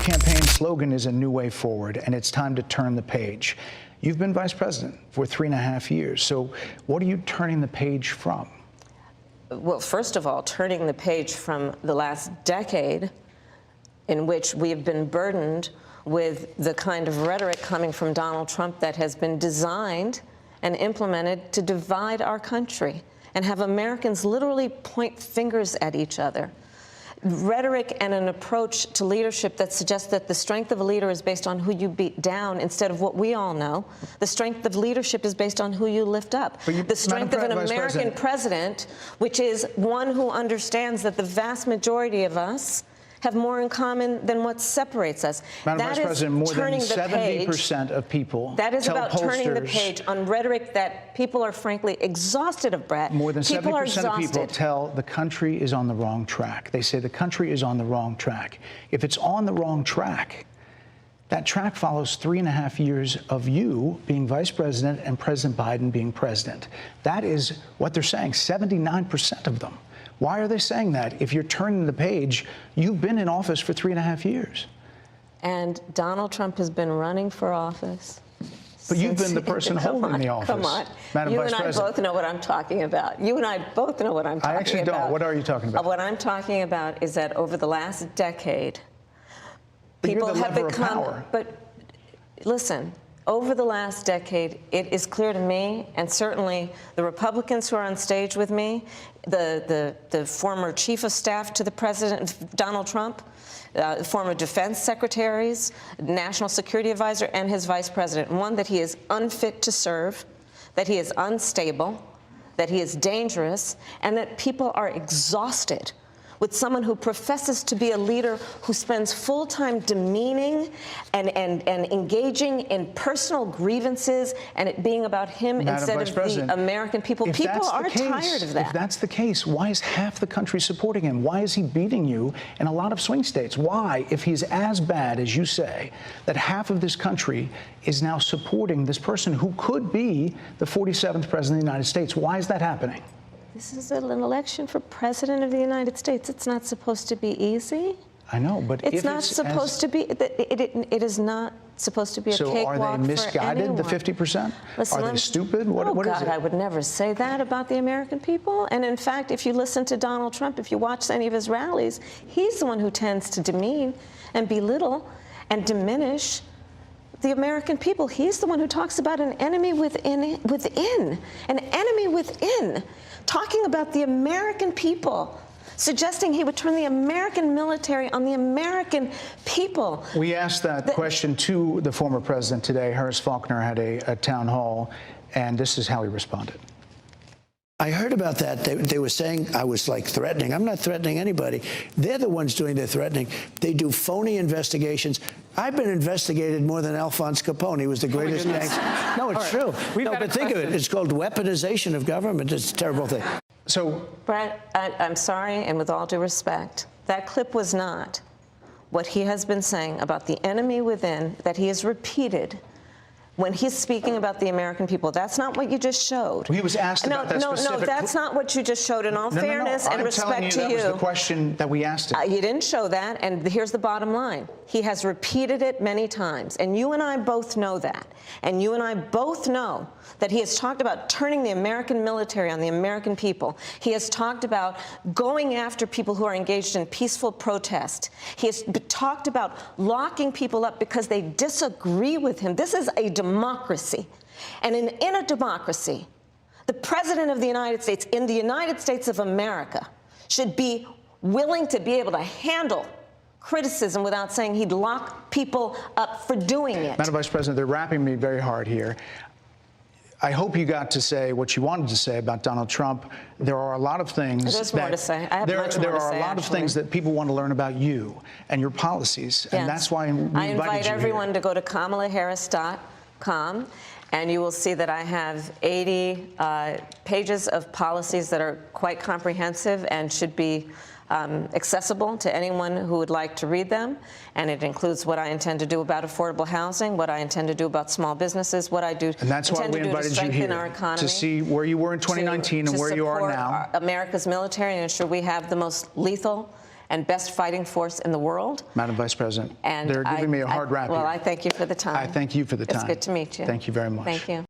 campaign slogan is a new way forward, and it's time to turn the page. You've been vice president for 3.5 years, so what are you turning the page from? Well, first of all, turning the page from the last decade in which we have been burdened with the kind of rhetoric coming from Donald Trump that has been designed and implemented to divide our country and have Americans literally point fingers at each other. Rhetoric and an approach to leadership that suggests that the strength of a leader is based on who you beat down instead of what we all know. The strength of leadership is based on who you lift up. The strength of an American president, which is one who understands that the vast majority of us have more in common than what separates us. Madam Vice President, more than 70% of people that is about turning the pollsters, page on rhetoric that people are frankly exhausted of, Brett. More than 70% of people tell the country is on the wrong track. They say the country is on the wrong track. If it's on the wrong track, that track follows 3.5 years of you being vice president and President Biden being president. That is what they're saying, 79% of them. Why are they saying that? If you're turning the page, you've been in office for 3.5 years. And Donald Trump has been running for office. But you've been the person holding the office. Come on. Madam Vice President. You and I both know what I'm talking about. You and I both know what I'm talking about. I actually don't. What are you talking about? What I'm talking about is that over the last decade, people have become... But listen, over the last decade, it is clear to me, and certainly the Republicans who are on stage with me, the former chief of staff to the president, Donald Trump, former defense secretaries, national security advisor, and his vice president. One, that he is unfit to serve, that he is unstable, that he is dangerous, and that people are exhausted with someone who professes to be a leader who spends full time demeaning and engaging in personal grievances and it being about him instead of the American people. People are tired of that. If that's the case, why is half the country supporting him? Why is he beating you in a lot of swing states? Why, if he's as bad as you say, that half of this country is now supporting this person who could be the 47th president of the United States? Why is that happening? This is an election for President of the United States. It's not supposed to be easy. I know, but it's not supposed to be. It is not supposed to be a cakewalk for anyone. So are they misguided, the 50%? Are they stupid? What is it? I would never say that about the American people. And in fact, if you listen to Donald Trump, if you watch any of his rallies, he's the one who tends to demean and belittle and diminish the American people. He's the one who talks about an enemy within, an enemy within, talking about the American people, suggesting he would turn the American military on the American people. We asked that question to the former president today. Harris Faulkner had a town hall, and this is how he responded. I heard about that. They were saying I was like threatening. I'm not threatening anybody. They're the ones doing the threatening. They do phony investigations. I've been investigated more than Alphonse Capone. He was the greatest gangster. No, it's true. No, but think of it. It's called weaponization of government. It's a terrible thing. So, Brett, I'm sorry, and with all due respect, that clip was not what he has been saying about the enemy within that he has repeated when he's speaking about the American people. That's not what you just showed. Well, he was asked about that specific... No, that's not what you just showed. In all fairness and respect to you, that was the question that we asked him. You didn't show that, and here's the bottom line. He has repeated it many times, and you and I both know that. And you and I both know that he has talked about turning the American military on the American people. He has talked about going after people who are engaged in peaceful protest. He has talked about locking people up because they disagree with him. This is a democracy. And in a democracy, the President of the United States, in the United States of America, should be willing to be able to handle criticism without saying he'd lock people up for doing it. Madam Vice President, they're rapping me very hard here. I hope you got to say what you wanted to say about Donald Trump. There are a lot of things There's more to say. I have much more to say, There are a lot of things that people want to learn about you and your policies, yes. And that's why we invited you here. I invite everyone to go to KAMALAHarris.com, and you will see that I have 80 pages of policies that are quite comprehensive and should be accessible to anyone who would like to read them. And it includes what I intend to do about affordable housing, what I intend to do about small businesses, what I do and that's why we invited you here, our economy, to see where you were in 2019 and where you are now. America's military and ensure we have the most lethal and best fighting force in the world. Madam Vice President, And they're giving me a hard rap Well, here. I thank you for the time. I thank you for the time. It's good to meet you. Thank you very much. Thank you.